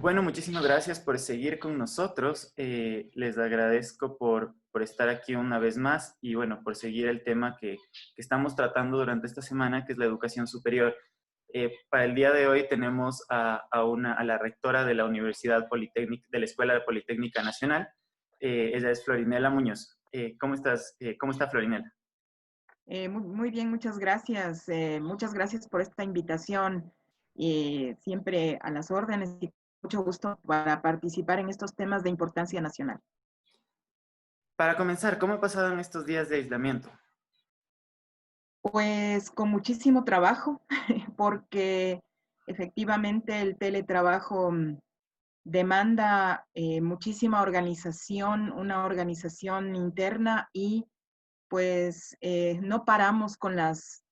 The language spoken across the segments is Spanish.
Bueno, muchísimas gracias por seguir con nosotros. Les agradezco por estar aquí una vez más y bueno, por seguir el tema que estamos tratando durante esta semana, que es la educación superior. Para el día de hoy tenemos a la rectora de la Universidad Politécnica, de la Escuela Politécnica Nacional. Ella es Florinela Muñoz. ¿Cómo estás? ¿Cómo está Florinela? Muy bien, muchas gracias. Muchas gracias por esta invitación. Siempre a las órdenes y mucho gusto para participar en estos temas de importancia nacional. Para comenzar, ¿cómo ha pasado en estos días de aislamiento? Pues con muchísimo trabajo, porque efectivamente el teletrabajo demanda muchísima organización, una organización interna y pues no paramos con las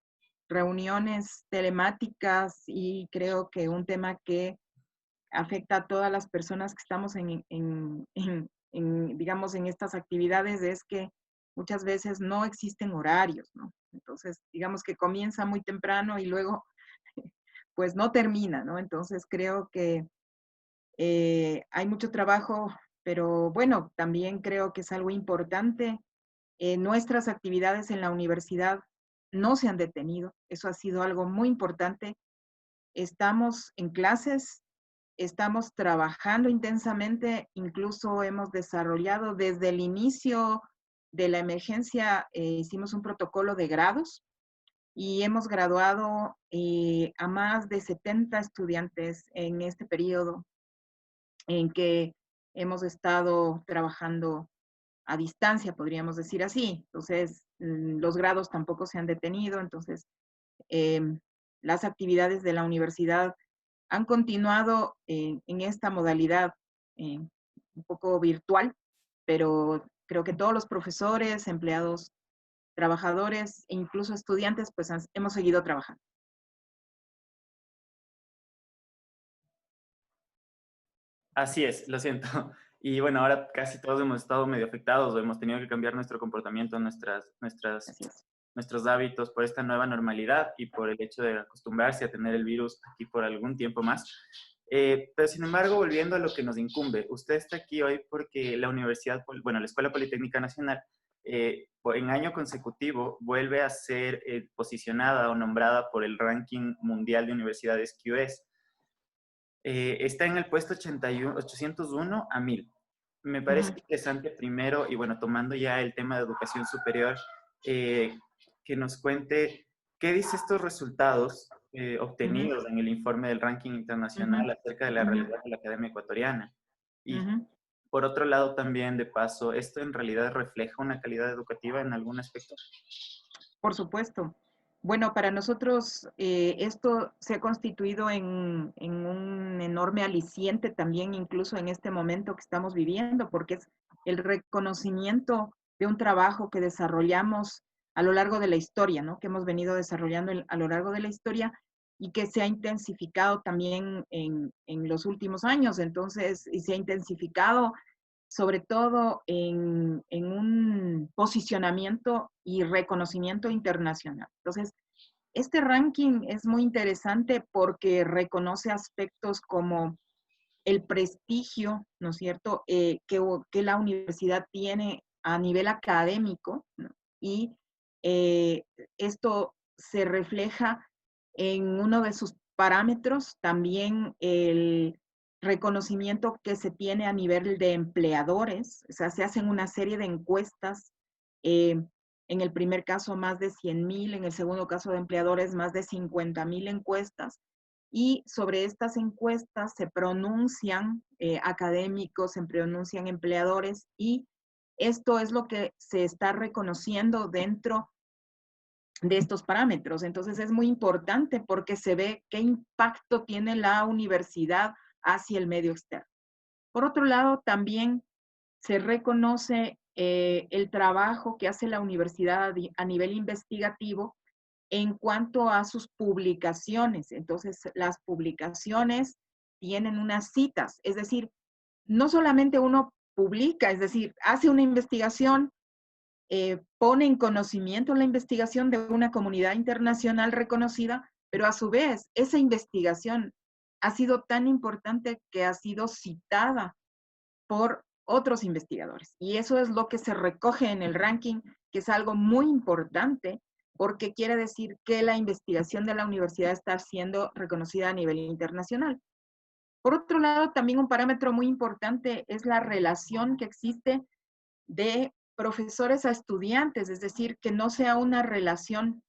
reuniones telemáticas y creo que un tema que afecta a todas las personas que estamos digamos, en estas actividades es que muchas veces no existen horarios, ¿no? Entonces, digamos que comienza muy temprano y luego, pues no termina, ¿no? Entonces, creo que hay mucho trabajo, pero bueno, también creo que es algo importante. Nuestras actividades en la universidad no se han detenido. Eso ha sido algo muy importante. Estamos en clases, estamos trabajando intensamente, incluso hemos desarrollado desde el inicio de la emergencia, hicimos un protocolo de grados y hemos graduado a más de 70 estudiantes en este periodo en que hemos estado trabajando a distancia, podríamos decir así. Entonces, los grados tampoco se han detenido, entonces em, las actividades de la universidad han continuado en esta modalidad un poco virtual, pero creo que todos los profesores, empleados, trabajadores e incluso estudiantes, pues hemos seguido trabajando. Así es, lo siento. Y bueno, ahora casi todos hemos estado medio afectados o hemos tenido que cambiar nuestro comportamiento, Así es. nuestros hábitos por esta nueva normalidad y por el hecho de acostumbrarse a tener el virus aquí por algún tiempo más. Pero sin embargo, volviendo a lo que nos incumbe, usted está aquí hoy porque la Universidad, bueno, la Escuela Politécnica Nacional, en año consecutivo vuelve a ser posicionada o nombrada por el ranking mundial de universidades QS. Está en el puesto 81, 801 a 1000. Me parece Ujú, interesante primero, y bueno, tomando ya el tema de educación superior, eh, que nos cuente qué dice estos resultados ujú, obtenidos en el informe del ranking ujú, internacional acerca de la ujú, realidad de la academia ecuatoriana. Y ujú. por otro lado también, de paso, ¿esto en realidad refleja una calidad educativa en algún aspecto? Por supuesto. Bueno, para nosotros esto se ha constituido en un enorme aliciente también, incluso en este momento que estamos viviendo, porque es el reconocimiento de un trabajo que desarrollamos a lo largo de la historia, ¿no? Que hemos venido desarrollando a lo largo de la historia y que se ha intensificado también en los últimos años. Entonces, y se ha intensificado sobre todo en un posicionamiento y reconocimiento internacional. Entonces, este ranking es muy interesante porque reconoce aspectos como el prestigio, ¿no es cierto?, que la universidad tiene a nivel académico, ¿no? Y eh, esto se refleja en uno de sus parámetros, también el reconocimiento que se tiene a nivel de empleadores, o sea, se hacen una serie de encuestas, eh, en el primer caso más de 100,000, en el segundo caso de empleadores más de 50,000 encuestas, y sobre estas encuestas se pronuncian académicos, se pronuncian empleadores y esto es lo que se está reconociendo dentro de estos parámetros. Entonces es muy importante porque se ve qué impacto tiene la universidad hacia el medio externo. Por otro lado, también se reconoce el trabajo que hace la universidad a nivel investigativo en cuanto a sus publicaciones. Entonces, las publicaciones tienen unas citas, es decir, no solamente uno publica, es decir, hace una investigación, pone en conocimiento la investigación de una comunidad internacional reconocida, pero a su vez, esa investigación ha sido tan importante que ha sido citada por otros investigadores. Y eso es lo que se recoge en el ranking, que es algo muy importante, porque quiere decir que la investigación de la universidad está siendo reconocida a nivel internacional. Por otro lado, también un parámetro muy importante es la relación que existe de profesores a estudiantes, es decir, que no sea una relación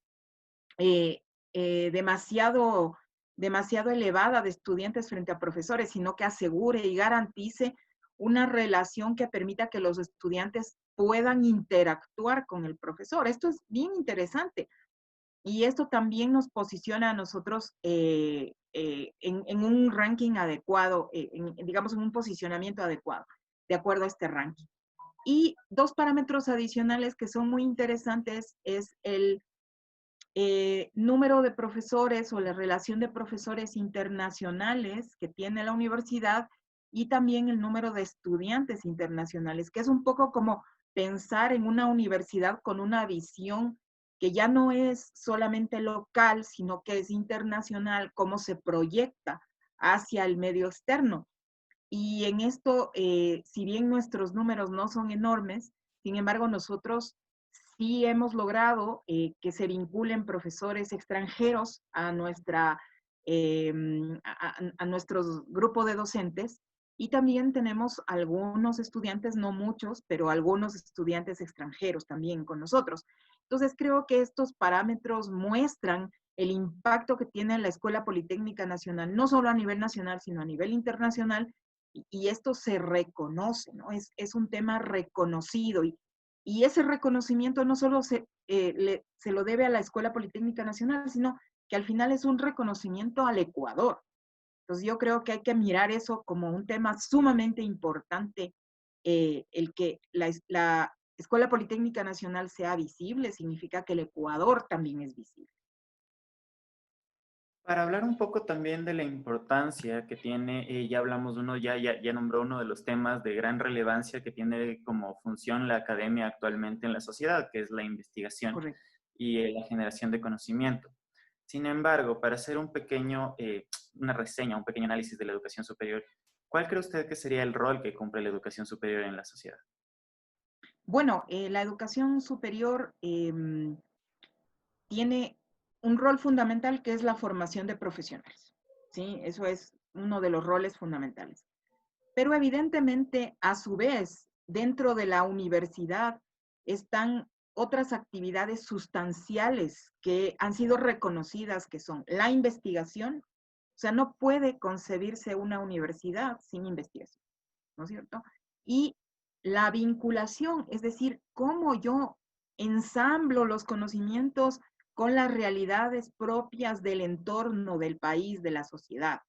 eh, demasiado elevada de estudiantes frente a profesores, sino que asegure y garantice una relación que permita que los estudiantes puedan interactuar con el profesor. Esto es bien interesante y esto también nos posiciona a nosotros en un ranking adecuado, digamos, en un posicionamiento adecuado, de acuerdo a este ranking. Y dos parámetros adicionales que son muy interesantes es el número de profesores o la relación de profesores internacionales que tiene la universidad y también el número de estudiantes internacionales, que es un poco como pensar en una universidad con una visión que ya no es solamente local, sino que es internacional, cómo se proyecta hacia el medio externo. Y en esto, si bien nuestros números no son enormes, sin embargo, nosotros sí hemos logrado que se vinculen profesores extranjeros a, a nuestros grupos de docentes y también tenemos algunos estudiantes, no muchos, pero algunos estudiantes extranjeros también con nosotros. Entonces, creo que estos parámetros muestran el impacto que tiene la Escuela Politécnica Nacional, no solo a nivel nacional, sino a nivel internacional, y esto se reconoce, ¿no? Es un tema reconocido y ese reconocimiento no solo se lo debe a la Escuela Politécnica Nacional, sino que al final es un reconocimiento al Ecuador. Entonces yo creo que hay que mirar eso como un tema sumamente importante, el que la Escuela Politécnica Nacional sea visible significa que el Ecuador también es visible. Para hablar un poco también de la importancia que tiene, ya hablamos de uno, ya nombró uno de los temas de gran relevancia que tiene como función la academia actualmente en la sociedad, que es la investigación Correcto. y la generación de conocimiento. Sin embargo, para hacer un pequeño, una reseña, un pequeño análisis de la educación superior, ¿cuál cree usted que sería el rol que cumple la educación superior en la sociedad? Bueno, la educación superior tiene un rol fundamental que es la formación de profesionales. ¿Sí? Eso es uno de los roles fundamentales. Pero evidentemente, a su vez, dentro de la universidad están otras actividades sustanciales que han sido reconocidas, que son la investigación. O sea, no puede concebirse una universidad sin investigación, ¿no es cierto? Y la vinculación, es decir, cómo yo ensamblo los conocimientos con las realidades propias del entorno, del país, de la sociedad.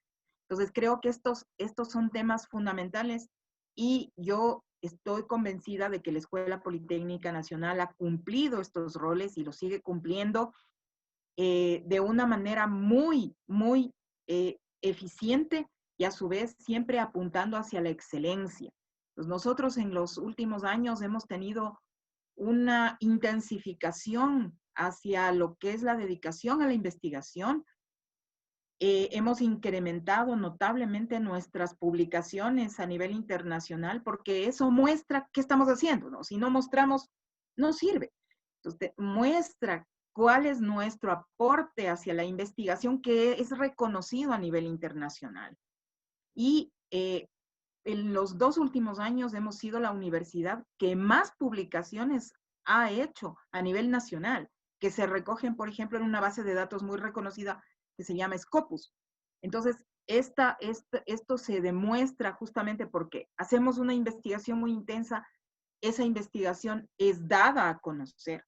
Entonces, creo que estos son temas fundamentales y yo estoy convencida de que la Escuela Politécnica Nacional ha cumplido estos roles y los sigue cumpliendo de una manera muy eficiente y a su vez siempre apuntando hacia la excelencia. Pues nosotros en los últimos años hemos tenido una intensificación hacia lo que es la dedicación a la investigación. Hemos incrementado notablemente nuestras publicaciones a nivel internacional porque eso muestra qué estamos haciendo, ¿no? Si no mostramos, no sirve. Entonces, muestra cuál es nuestro aporte hacia la investigación que es reconocido a nivel internacional. Y en los 2 últimos años hemos sido la universidad que más publicaciones ha hecho a nivel nacional, que se recogen, por ejemplo, en una base de datos muy reconocida que se llama Scopus. Entonces, esto se demuestra justamente porque hacemos una investigación muy intensa, esa investigación es dada a conocer.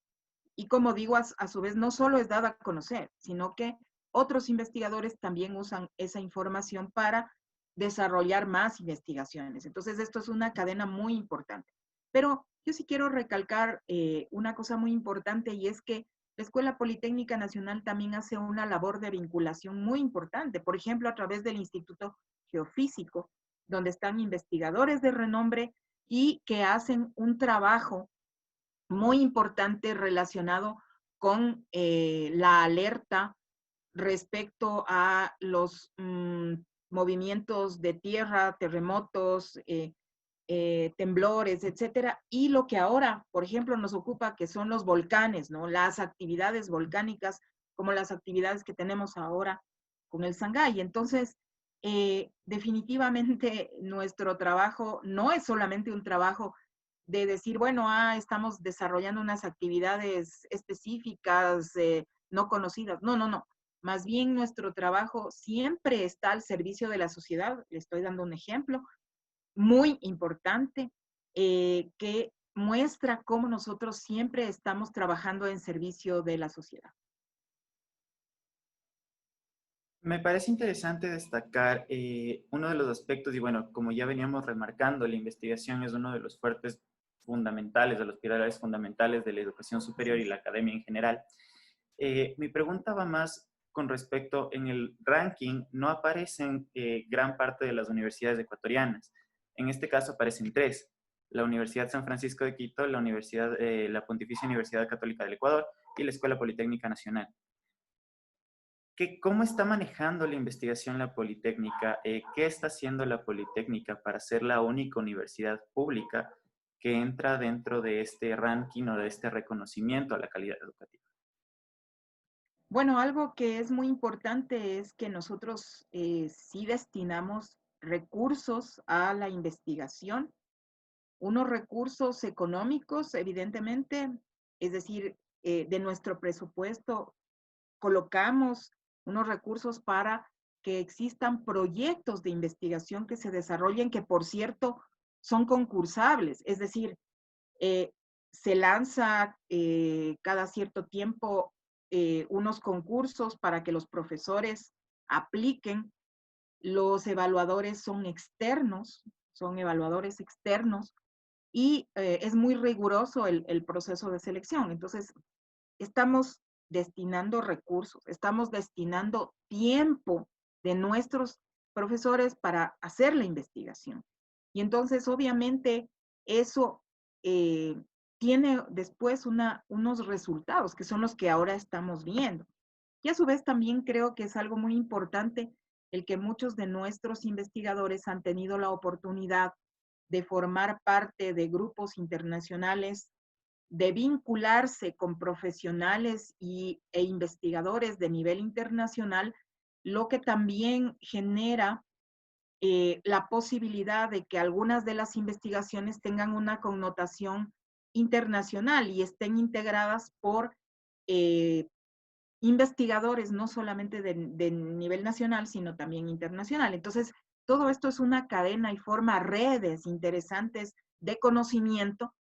Y como digo, a su vez, no solo es dada a conocer, sino que otros investigadores también usan esa información para desarrollar más investigaciones. Entonces, esto es una cadena muy importante. Pero yo sí quiero recalcar una cosa muy importante y es que la Escuela Politécnica Nacional también hace una labor de vinculación muy importante, por ejemplo, a través del Instituto Geofísico, donde están investigadores de renombre y que hacen un trabajo muy importante relacionado con la alerta respecto a los movimientos de tierra, terremotos, temblores, etcétera, y lo que ahora, por ejemplo, nos ocupa, que son los volcanes, ¿no? Las actividades volcánicas, como las actividades que tenemos ahora con el Sangay. Entonces, definitivamente nuestro trabajo no es solamente un trabajo de decir, bueno, estamos desarrollando unas actividades específicas, no conocidas. No, no, no. Más bien nuestro trabajo siempre está al servicio de la sociedad. Le estoy dando un ejemplo muy importante que muestra cómo nosotros siempre estamos trabajando en servicio de la sociedad. Me parece interesante destacar uno de los aspectos, y bueno, como ya veníamos remarcando, la investigación es uno de los fuertes fundamentales, de los pilares fundamentales de la educación superior y la academia en general. Mi pregunta va más con respecto, en el ranking no aparecen gran parte de las universidades ecuatorianas. En este caso aparecen tres: la Universidad San Francisco de Quito, la Pontificia Universidad Católica del Ecuador y la Escuela Politécnica Nacional. ¿Cómo está manejando la investigación la Politécnica? ¿Qué está haciendo la Politécnica para ser la única universidad pública que entra dentro de este ranking o de este reconocimiento a la calidad educativa? Bueno, algo que es muy importante es que nosotros sí destinamos recursos a la investigación, unos recursos económicos, evidentemente, es decir, de nuestro presupuesto colocamos unos recursos para que existan proyectos de investigación que se desarrollen, que por cierto son concursables, es decir, eh, se lanza cada cierto tiempo unos concursos para que los profesores apliquen. Los evaluadores son evaluadores externos y es muy riguroso el proceso de selección. Entonces, estamos destinando recursos, estamos destinando tiempo de nuestros profesores para hacer la investigación. Y entonces, obviamente, eso eh, tiene después unos resultados que son los que ahora estamos viendo. Y a su vez también creo que es algo muy importante el que muchos de nuestros investigadores han tenido la oportunidad de formar parte de grupos internacionales, de vincularse con profesionales e investigadores de nivel internacional, lo que también genera la posibilidad de que algunas de las investigaciones tengan una connotación internacional y estén integradas por eh, investigadores no solamente de nivel nacional, sino también internacional. Entonces, todo esto es una cadena y forma redes interesantes de conocimiento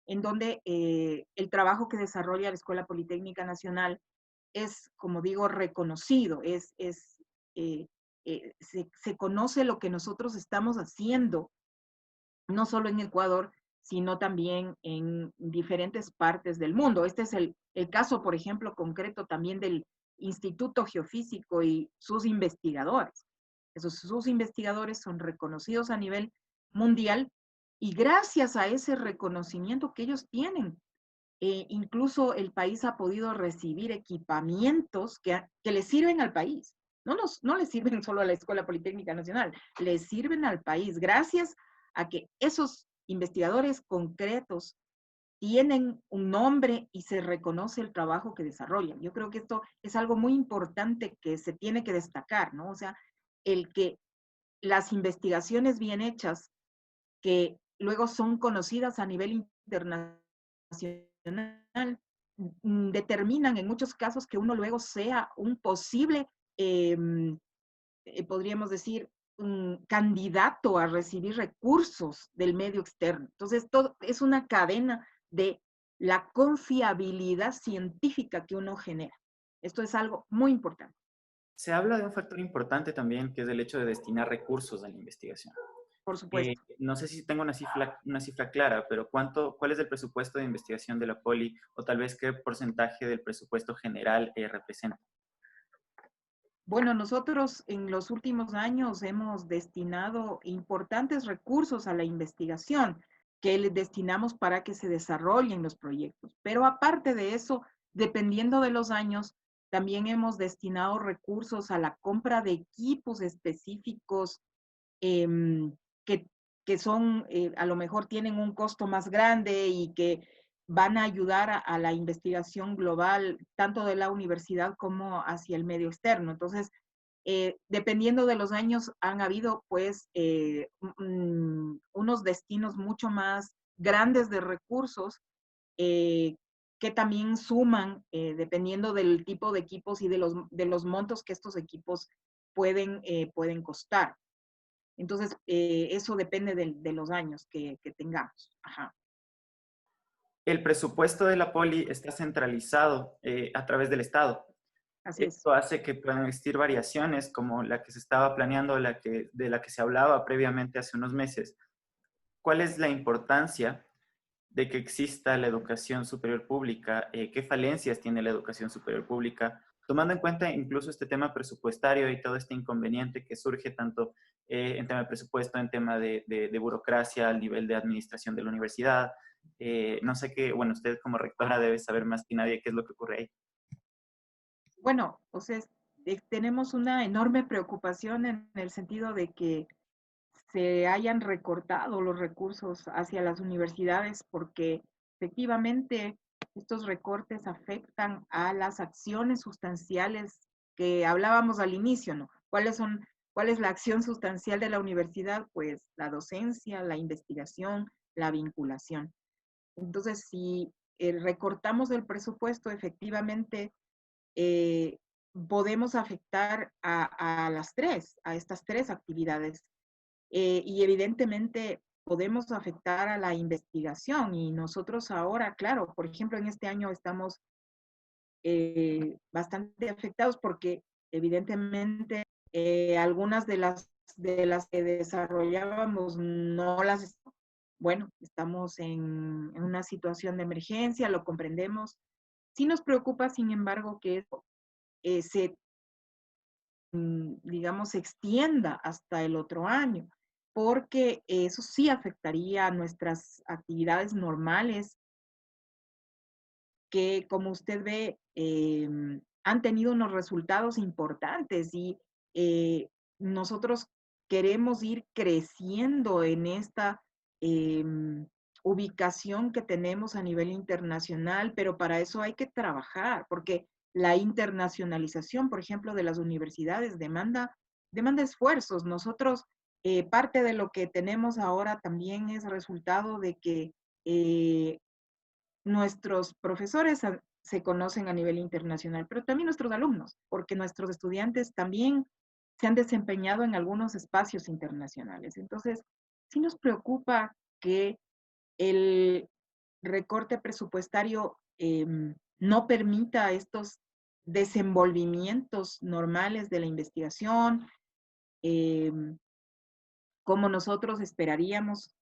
en donde el trabajo que desarrolla la Escuela Politécnica Nacional es, como digo, reconocido, se conoce lo que nosotros estamos haciendo, no solo en Ecuador, sino también en diferentes partes del mundo. Este es el caso, por ejemplo, concreto también del Instituto Geofísico y sus investigadores. Sus investigadores son reconocidos a nivel mundial y gracias a ese reconocimiento que ellos tienen, incluso el país ha podido recibir equipamientos que le sirven al país. No le sirven solo a la Escuela Politécnica Nacional, le sirven al país gracias a que esos investigadores concretos tienen un nombre y se reconoce el trabajo que desarrollan. Yo creo que esto es algo muy importante que se tiene que destacar, ¿no? O sea, el que las investigaciones bien hechas, que luego son conocidas a nivel internacional, determinan en muchos casos que uno luego sea un posible, podríamos decir, un candidato a recibir recursos del medio externo. Entonces, todo es una cadena de la confiabilidad científica que uno genera. Esto es algo muy importante. Se habla de un factor importante también, que es el hecho de destinar recursos a la investigación. Por supuesto. No sé si tengo una cifra clara, pero ¿cuál es el presupuesto de investigación de la Poli o tal vez qué porcentaje del presupuesto general representa? Bueno, nosotros en los últimos años hemos destinado importantes recursos a la investigación que le destinamos para que se desarrollen los proyectos. Pero aparte de eso, dependiendo de los años, también hemos destinado recursos a la compra de equipos específicos em, que, que son, a lo mejor tienen un costo más grande y que van a ayudar a la investigación global, tanto de la universidad como hacia el medio externo. Entonces, dependiendo de los años, han habido pues unos destinos mucho más grandes de recursos eh, que también suman, dependiendo del tipo de equipos y de los montos que estos equipos pueden costar. Entonces, eso depende de los años que tengamos. Ajá. El presupuesto de la Poli está centralizado a través del Estado. Así es. Esto hace que puedan existir variaciones como la que se estaba planeando, de la que se hablaba previamente hace unos meses. ¿Cuál es la importancia de que exista la educación superior pública? ¿Qué falencias tiene la educación superior pública? Tomando en cuenta incluso este tema presupuestario y todo este inconveniente que surge tanto en tema de presupuesto, en tema de burocracia, al nivel de administración de la universidad. No sé qué, bueno, usted como rectora debe saber más que nadie qué es lo que ocurre ahí. Bueno, o sea, tenemos una enorme preocupación en el sentido de que se hayan recortado los recursos hacia las universidades porque efectivamente estos recortes afectan a las acciones sustanciales que hablábamos al inicio, ¿no? ¿Cuál es la acción sustancial de la universidad? Pues la docencia, la investigación, la vinculación. Entonces, si recortamos el presupuesto, efectivamente eh, podemos afectar a las tres, a estas tres actividades. Y evidentemente podemos afectar a la investigación y nosotros ahora, claro, por ejemplo, en este año estamos bastante afectados porque evidentemente algunas de las que desarrollábamos no las, bueno, estamos en una situación de emergencia, lo comprendemos. Sí nos preocupa, sin embargo, que se digamos, se extienda hasta el otro año, porque eso sí afectaría a nuestras actividades normales, que como usted ve, han tenido unos resultados importantes y eh, nosotros queremos ir creciendo en esta ubicación que tenemos a nivel internacional, pero para eso hay que trabajar, porque la internacionalización, por ejemplo, de las universidades demanda esfuerzos. Nosotros, parte de lo que tenemos ahora también es resultado de que eh, nuestros profesores se conocen a nivel internacional, pero también nuestros alumnos, porque nuestros estudiantes también se han desempeñado en algunos espacios internacionales. Entonces, sí nos preocupa que el recorte presupuestario no permita estos desenvolvimientos normales de la investigación, eh, como nosotros esperaríamos.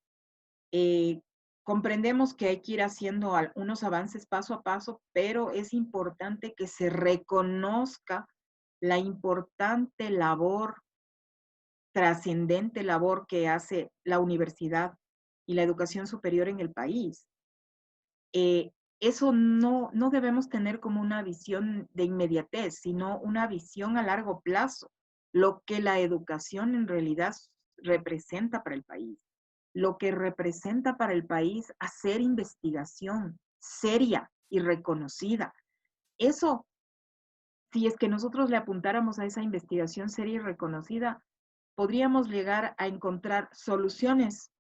Eh, comprendemos que hay que ir haciendo unos avances paso a paso, pero es importante que se reconozca la importante labor, trascendente labor que hace la universidad y la educación superior en el país. Eso no debemos tener como una visión de inmediatez, sino una visión a largo plazo, lo que la educación en realidad representa para el país, lo que representa para el país hacer investigación seria y reconocida. Eso, si es que nosotros le apuntáramos a esa investigación seria y reconocida, podríamos llegar a encontrar soluciones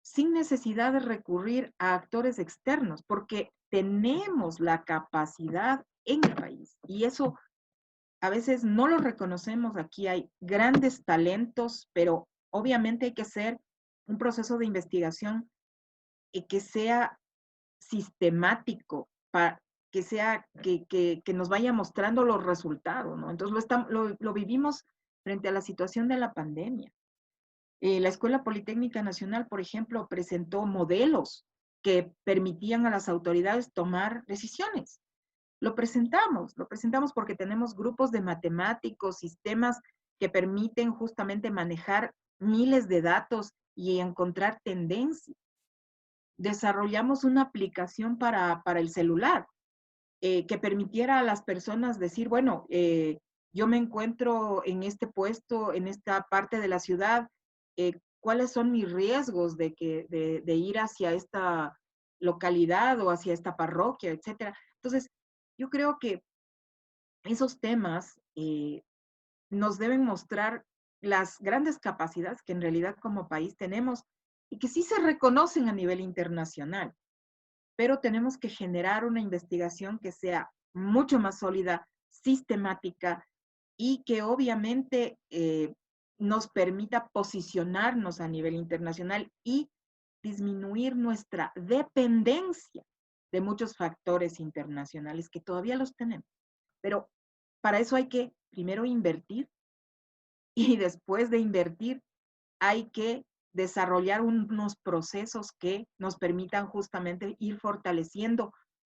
sin necesidad de recurrir a actores externos, porque tenemos la capacidad en el país y eso a veces no lo reconocemos. Aquí hay grandes talentos, pero obviamente hay que hacer un proceso de investigación que sea sistemático, para que sea, que nos vaya mostrando los resultados, ¿no? Entonces lo vivimos frente a la situación de la pandemia. La Escuela Politécnica Nacional, por ejemplo, presentó modelos que permitían a las autoridades tomar decisiones. Lo presentamos porque tenemos grupos de matemáticos, sistemas que permiten justamente manejar miles de datos y encontrar tendencias. Desarrollamos una aplicación para el celular que permitiera a las personas decir, bueno, yo me encuentro en este puesto, en esta parte de la ciudad, ¿cuáles son mis riesgos de ir hacia esta localidad o hacia esta parroquia, etcétera? Entonces, yo creo que esos temas nos deben mostrar las grandes capacidades que en realidad como país tenemos y que sí se reconocen a nivel internacional, pero tenemos que generar una investigación que sea mucho más sólida, sistemática y que obviamente nos permita posicionarnos a nivel internacional y disminuir nuestra dependencia de muchos factores internacionales que todavía los tenemos. Pero para eso hay que primero invertir y después de invertir hay que desarrollar unos procesos que nos permitan justamente ir fortaleciendo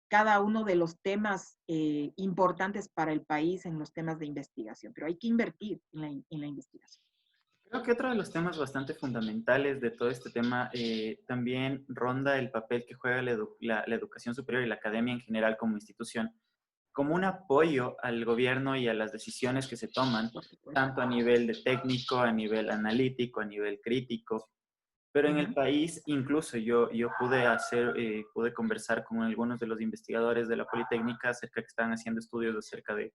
cada uno de los temas importantes para el país en los temas de investigación, pero hay que invertir en la investigación. Creo que otro de los temas bastante fundamentales de todo este tema también ronda el papel que juega la educación superior y la academia en general como institución, como un apoyo al gobierno y a las decisiones que se toman, Por supuesto. tanto a nivel de técnico, a nivel analítico, a nivel crítico. Pero en el Ujú. país, incluso yo pude conversar con algunos de los investigadores de la Politécnica acerca que estaban haciendo estudios acerca de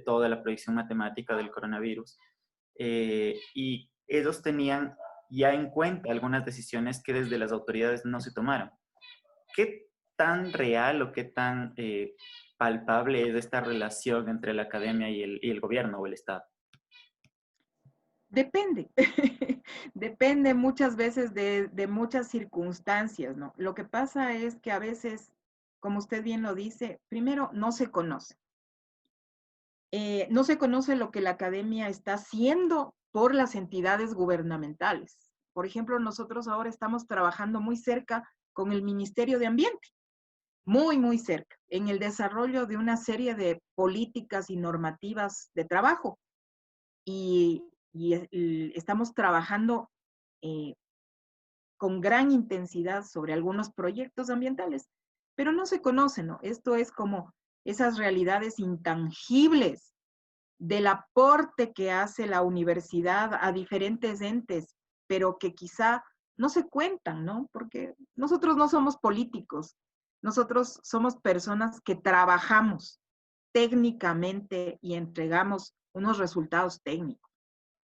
toda la predicción matemática del coronavirus. Y ellos tenían ya en cuenta algunas decisiones que desde las autoridades no se tomaron. ¿Qué tan real o qué tan palpable es esta relación entre la academia y el gobierno o el Estado? Depende, depende muchas veces de muchas circunstancias, ¿no? Lo que pasa es que a veces, como usted bien lo dice, primero no se conoce. No se conoce lo que la academia está haciendo por las entidades gubernamentales. Por ejemplo, nosotros ahora estamos trabajando muy cerca con el Ministerio de Ambiente, muy, muy cerca, en el desarrollo de una serie de políticas y normativas de trabajo. Y estamos trabajando eh, con gran intensidad sobre algunos proyectos ambientales, pero no se conocen, ¿no? Esto es como esas realidades intangibles del aporte que hace la universidad a diferentes entes, pero que quizá no se cuentan, ¿no? Porque nosotros no somos políticos, nosotros somos personas que trabajamos técnicamente y entregamos unos resultados técnicos.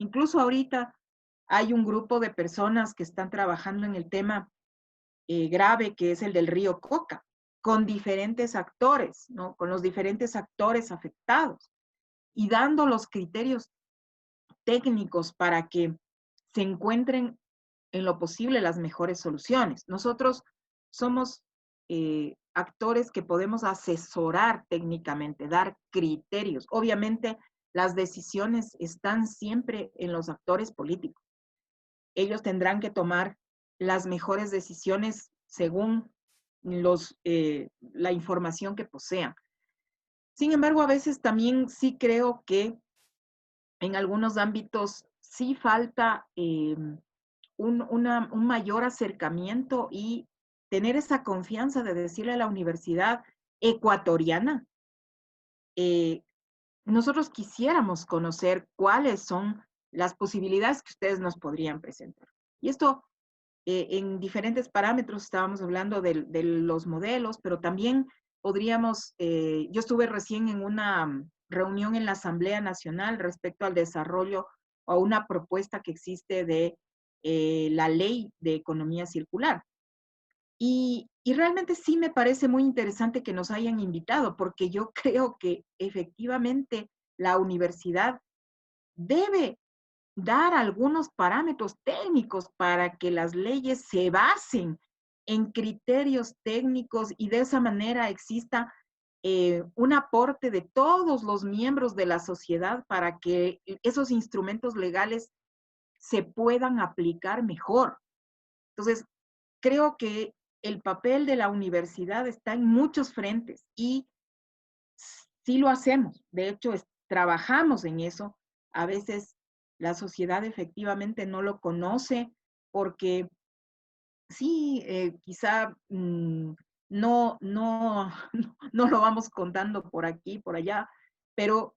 Incluso ahorita hay un grupo de personas que están trabajando en el tema grave que es el del río Coca, con diferentes actores, ¿no? Con los diferentes actores afectados y dando los criterios técnicos para que se encuentren en lo posible las mejores soluciones. Nosotros somos actores que podemos asesorar técnicamente, dar criterios. Obviamente, las decisiones están siempre en los actores políticos. Ellos tendrán que tomar las mejores decisiones según la información que posean. Sin embargo, a veces también sí creo que en algunos ámbitos sí falta un mayor acercamiento y tener esa confianza de decirle a la universidad ecuatoriana, eh, nosotros quisiéramos conocer cuáles son las posibilidades que ustedes nos podrían presentar. Y esto en diferentes parámetros, estábamos hablando de los modelos, pero también podríamos, yo estuve recién en una reunión en la Asamblea Nacional respecto al desarrollo o una propuesta que existe de la ley de economía circular. Y realmente sí me parece muy interesante que nos hayan invitado, porque yo creo que efectivamente la universidad debe dar algunos parámetros técnicos para que las leyes se basen en criterios técnicos y de esa manera exista un aporte de todos los miembros de la sociedad para que esos instrumentos legales se puedan aplicar mejor. Entonces, creo que el papel de la universidad está en muchos frentes y sí lo hacemos. De hecho, trabajamos en eso. A veces la sociedad efectivamente no lo conoce porque sí, quizá no lo vamos contando por aquí, por allá, pero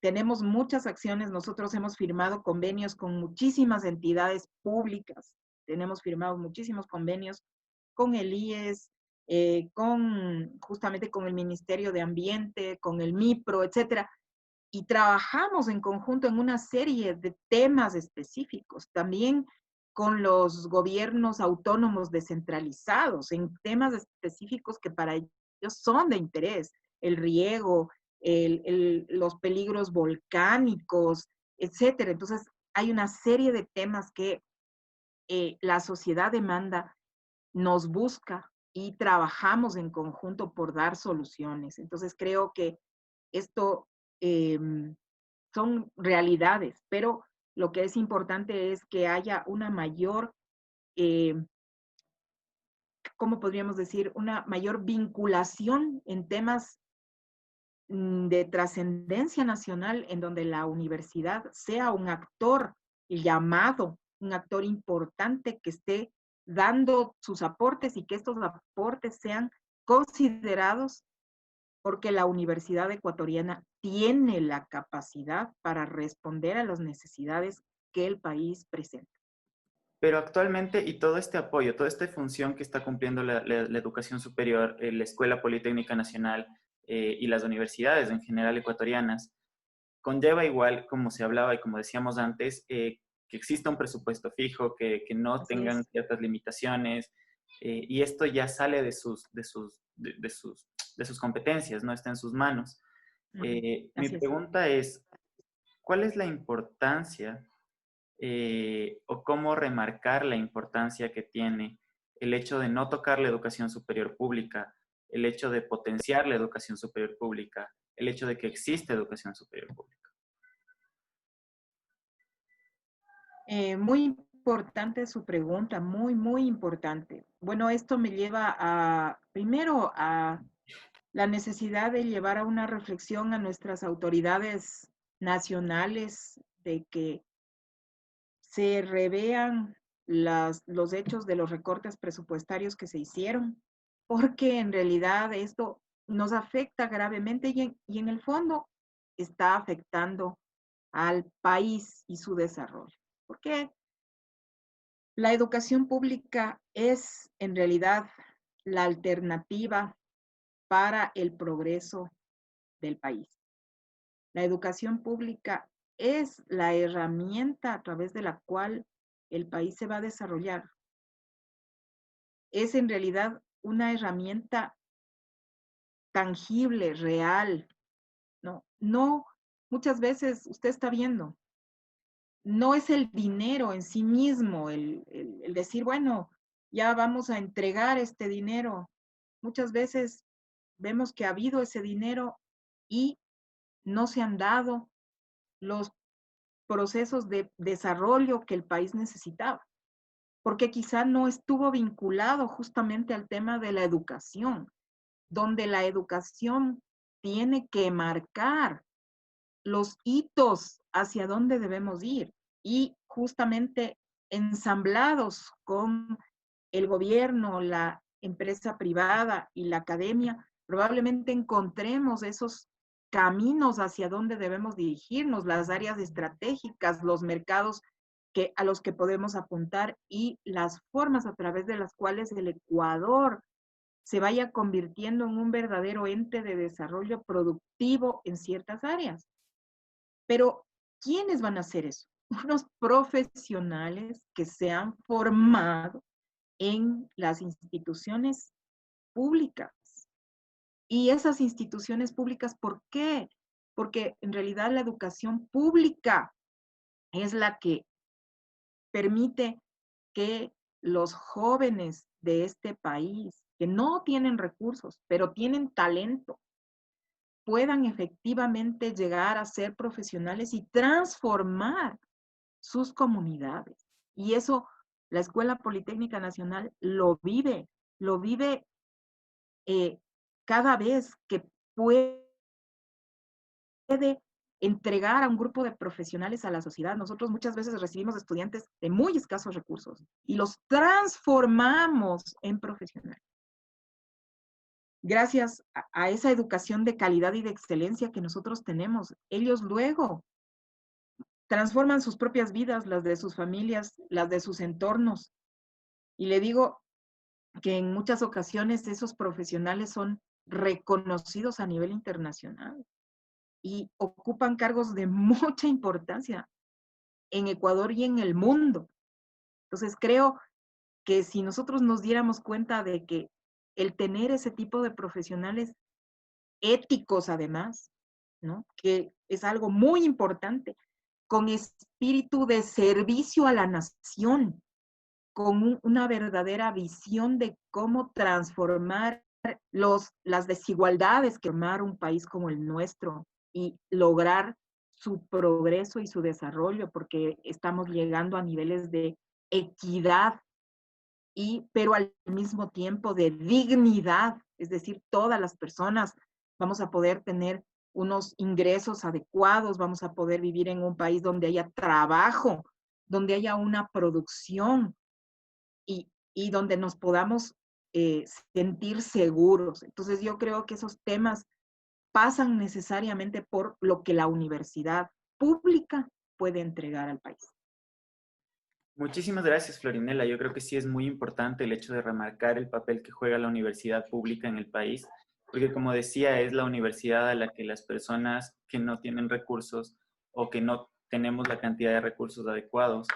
tenemos muchas acciones. Nosotros hemos firmado convenios con muchísimas entidades públicas, tenemos firmado muchísimos convenios con el IES, justamente con el Ministerio de Ambiente, con el MIPRO, etcétera, y trabajamos en conjunto en una serie de temas específicos, también con los gobiernos autónomos descentralizados, en temas específicos que para ellos son de interés, el riego, los peligros volcánicos, etcétera. Entonces, hay una serie de temas que la sociedad demanda, nos busca y trabajamos en conjunto por dar soluciones. Entonces, creo que esto son realidades, pero lo que es importante es que haya una mayor, eh, ¿cómo podríamos decir? Una mayor vinculación en temas de trascendencia nacional, en donde la universidad sea un actor llamado, un actor importante que esté dando sus aportes y que estos aportes sean considerados porque la Universidad Ecuatoriana tiene la capacidad para responder a las necesidades que el país presenta. Pero actualmente, y todo este apoyo, toda esta función que está cumpliendo la educación superior, la Escuela Politécnica Nacional y las universidades en general ecuatorianas, conlleva igual, como se hablaba y como decíamos antes, que exista un presupuesto fijo, que no Así tengan es. ciertas limitaciones, y esto ya sale de sus competencias, no está en sus manos. Mi Así es. pregunta es, ¿cuál es la importancia o cómo remarcar la importancia que tiene el hecho de no tocar la educación superior pública, el hecho de potenciar la educación superior pública, el hecho de que existe educación superior pública? Muy importante su pregunta, muy, muy importante. Bueno, esto me lleva primero a la necesidad de llevar a una reflexión a nuestras autoridades nacionales de que se revean los hechos de los recortes presupuestarios que se hicieron, porque en realidad esto nos afecta gravemente y en el fondo está afectando al país y su desarrollo. Porque la educación pública es en realidad la alternativa para el progreso del país. La educación pública es la herramienta a través de la cual el país se va a desarrollar. Es en realidad una herramienta tangible, real, ¿no? No, muchas veces usted está viendo, no es el dinero en sí mismo, el decir, bueno, ya vamos a entregar este dinero. Muchas veces vemos que ha habido ese dinero y no se han dado los procesos de desarrollo que el país necesitaba, porque quizá no estuvo vinculado justamente al tema de la educación, donde la educación tiene que marcar los hitos hacia dónde debemos ir y justamente ensamblados con el gobierno, la empresa privada y la academia, probablemente encontremos esos caminos hacia dónde debemos dirigirnos, las áreas estratégicas, los mercados a los que podemos apuntar y las formas a través de las cuales el Ecuador se vaya convirtiendo en un verdadero ente de desarrollo productivo en ciertas áreas. Pero, ¿quiénes van a hacer eso? Unos profesionales que se han formado en las instituciones públicas. Y esas instituciones públicas, ¿por qué? Porque en realidad la educación pública es la que permite que los jóvenes de este país, que no tienen recursos, pero tienen talento, puedan efectivamente llegar a ser profesionales y transformar sus comunidades. Y eso la Escuela Politécnica Nacional lo vive eh, cada vez que puede entregar a un grupo de profesionales a la sociedad. Nosotros muchas veces recibimos estudiantes de muy escasos recursos y los transformamos en profesionales. gracias a esa educación de calidad y de excelencia que nosotros tenemos, ellos luego transforman sus propias vidas, las de sus familias, las de sus entornos. Y le digo que en muchas ocasiones esos profesionales son reconocidos a nivel internacional y ocupan cargos de mucha importancia en Ecuador y en el mundo. Entonces creo que si nosotros nos diéramos cuenta de que el tener ese tipo de profesionales éticos además, ¿no? Que es algo muy importante, con espíritu de servicio a la nación, con una verdadera visión de cómo transformar las desigualdades que formar un país como el nuestro y lograr su progreso y su desarrollo, porque estamos llegando a niveles de equidad pero al mismo tiempo de dignidad, es decir, todas las personas vamos a poder tener unos ingresos adecuados, vamos a poder vivir en un país donde haya trabajo, donde haya una producción y donde nos podamos sentir seguros. Entonces yo creo que esos temas pasan necesariamente por lo que la universidad pública puede entregar al país. Muchísimas gracias, Florinela. Yo creo que sí es muy importante el hecho de remarcar el papel que juega la universidad pública en el país, porque como decía, es la universidad a la que las personas que no tienen recursos o que no tenemos la cantidad de recursos adecuados,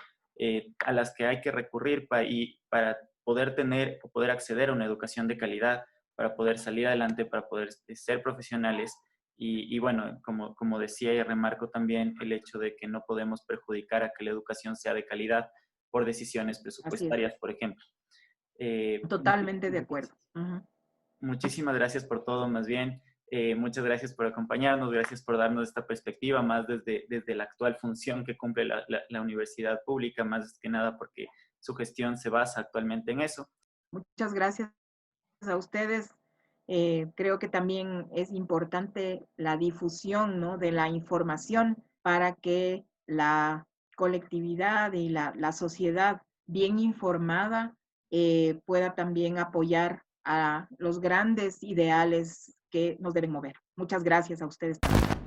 a las que hay que recurrir para poder tener o poder acceder a una educación de calidad, para poder salir adelante, para poder ser profesionales. Y bueno, como decía y remarco también el hecho de que no podemos perjudicar a que la educación sea de calidad por decisiones Así es, presupuestarias, por ejemplo. totalmente de acuerdo. Muchísimas gracias por todo, más bien. Muchas gracias por acompañarnos, gracias por darnos esta perspectiva, más desde la actual función que cumple la universidad pública, más que nada porque su gestión se basa actualmente en eso. Muchas gracias a ustedes. Creo que también es importante la difusión, ¿no?, de la información para que la colectividad y la sociedad bien informada pueda también apoyar a los grandes ideales que nos deben mover. Muchas gracias a ustedes también.